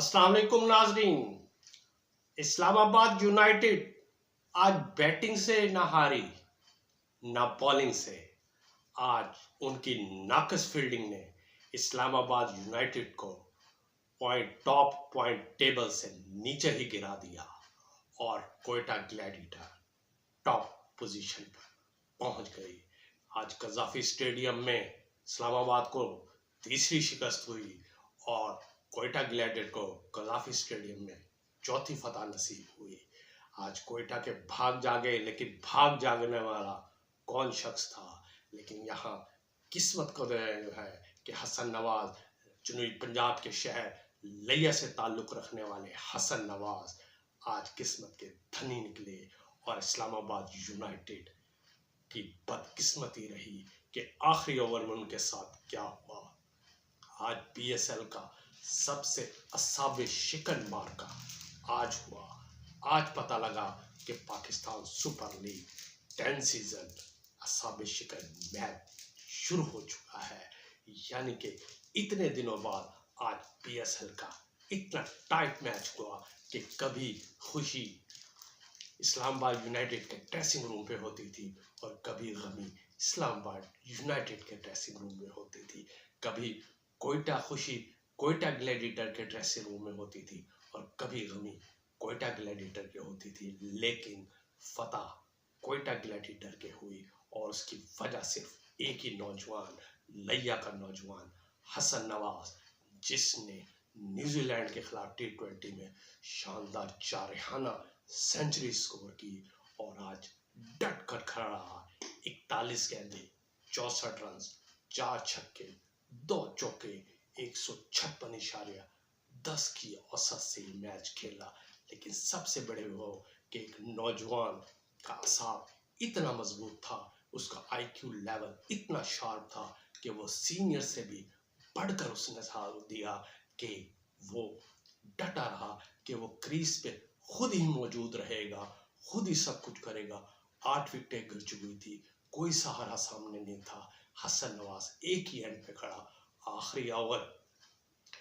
अस्सलाम वालेकुम नाजरीन। इस्लामाबाद यूनाइटेड आज बैटिंग से ना हारी ना बॉलिंग से। आज उनकी नाकस फील्डिंग ने इस्लामाबाद यूनाइटेड को टॉप पॉइंट टेबल से नीचे ही गिरा दिया और कोयटा ग्लैडिएटर टॉप पोजीशन पर पहुंच गई। आज कज़ाफी स्टेडियम में इस्लामाबाद को तीसरी शिकस्त हुई और कोयटा ग्लैडिएटर को कज़ाफी स्टेडियम में चौथी फतह नसीब हुई। आज कोयटा के भाग जागे, लेकिन भाग जागने वाला कौन शख्स था? लेकिन यहाँ किस्मत को है कि हसन नवाज, जनूबी पंजाब के शहर लिया से ताल्लुक़ रखने वाले हसन नवाज आज किस्मत के धनी निकले और इस्लामाबाद यूनाइटेड की बदकिस्मती रही कि आखिरी ओवर में उनके साथ क्या हुआ। आज PSL का सबसे असाबे शिकन मार्का आज हुआ। आज पता लगा कि पाकिस्तान सुपर लीग 10 सीजन असाबे शिकन मैच शुरू हो चुका है। यानी कि इतने दिनों बाद आज PSL का इतना टाइट मैच हुआ कि कभी खुशी इस्लामाबाद यूनाइटेड के ड्रेसिंग रूम पे होती थी और कभी गमी इस्लामाबाद यूनाइटेड के ड्रेसिंग रूम में होती थी। कभी कोयटा खुशी कोयटा ग्लैडिएटर के ड्रेसिंग रूम में होती थी और कभी गमी कोयटा ग्लैडिएटर के होती थी। लेकिन फतह कोयटा ग्लैडिएटर के हुई और उसकी वजह सिर्फ एक ही नौजवान, लिया का नौजवान हसन नवाज, जिसने न्यूजीलैंड के खिलाफ T20 में शानदार जारहाना सेंचुरी स्कोर की और आज डट कर खड़ा रहा। 41 गेंदें, 64 रन, 4 छक्के, 2 चौके, 156.10 की औसत से मैच खेला। लेकिन सबसे बड़े वो कि एक नौजवान का असाब इतना मजबूत था, उसका IQ लेवल इतना शार्प था कि वो सीनियर से भी बढ़कर उसने साथ दिया कि वो डटा रहा कि वो क्रीज पे खुद ही मौजूद रहेगा, खुद ही सब कुछ करेगा। 8 विकेटें गिर चुकी थी, कोई सहारा सामने नहीं था। हसन नवाज एक ही एंड पे खड़ा आखिरी ओवर,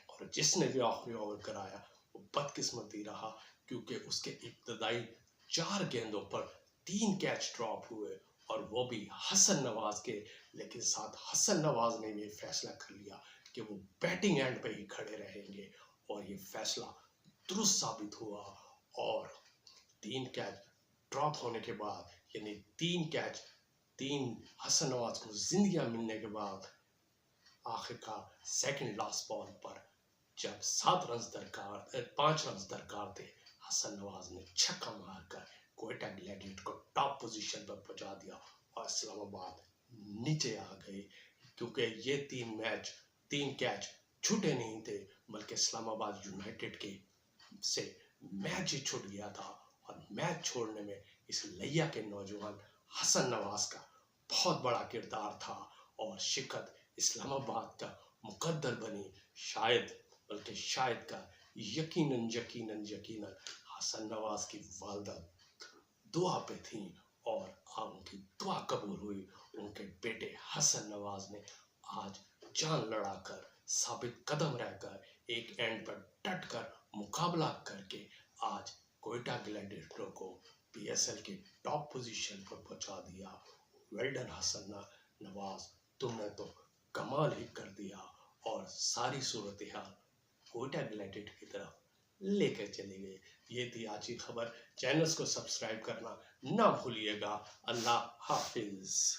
और जिसने भी आखिरी ओवर कराया वो बदकिस्मती रहा क्योंकि उसके इब्तदाई 4 गेंदों पर 3 कैच ड्रॉप हुए और वो भी हसन नवाज के। लेकिन साथ हसन नवाज ने भी फैसला कर लिया कि वो बैटिंग एंड पे ही खड़े रहेंगे और ये फैसला दुरुस्त साबित हुआ। और 3 कैच ड्रॉप होने के बाद, यानी 3 हसन नवाज को जिंदगी मिलने के बाद, आखिरकार सेकंड लास्ट बॉल पर जब 5 रन दरकार थे, हसन नवाज ने छक्का मारकर कोयटा ग्लैडिएटर को टॉप पोजीशन पर पहुंचा दिया और इस्लामाबाद नीचे आ गए। क्योंकि ये 3 कैच छूटे नहीं थे, बल्कि इस्लामाबाद यूनाइटेड के से मैच ही छूट गया था। और मैच छोड़ने में इस लिया के नौजवान हसन नवाज का बहुत बड़ा किरदार था और शिकत इस्लामाबाद का मुकद्दर बनी। शायद का यकीनन हसन नवाज की वालदा दुआ पे थी और उनकी दुआ कबूल हुई। उनके बेटे हसन नवाज ने आज जान लड़ाकर, साबित कदम रहकर, एक एंड पर डट कर मुकाबला करके आज कोयटा ग्लैडिएटर को PSL के टॉप पोजीशन पर पहुंचा दिया। वेल डन हसन नवाज, तुमने तो कमाल ही कर दिया और सारी सूरत हाल कोयटा ग्लैडिएटर की तरफ लेकर चले गए। ये थी आज की खबर। चैनल्स को सब्सक्राइब करना ना भूलिएगा। अल्लाह हाफिज।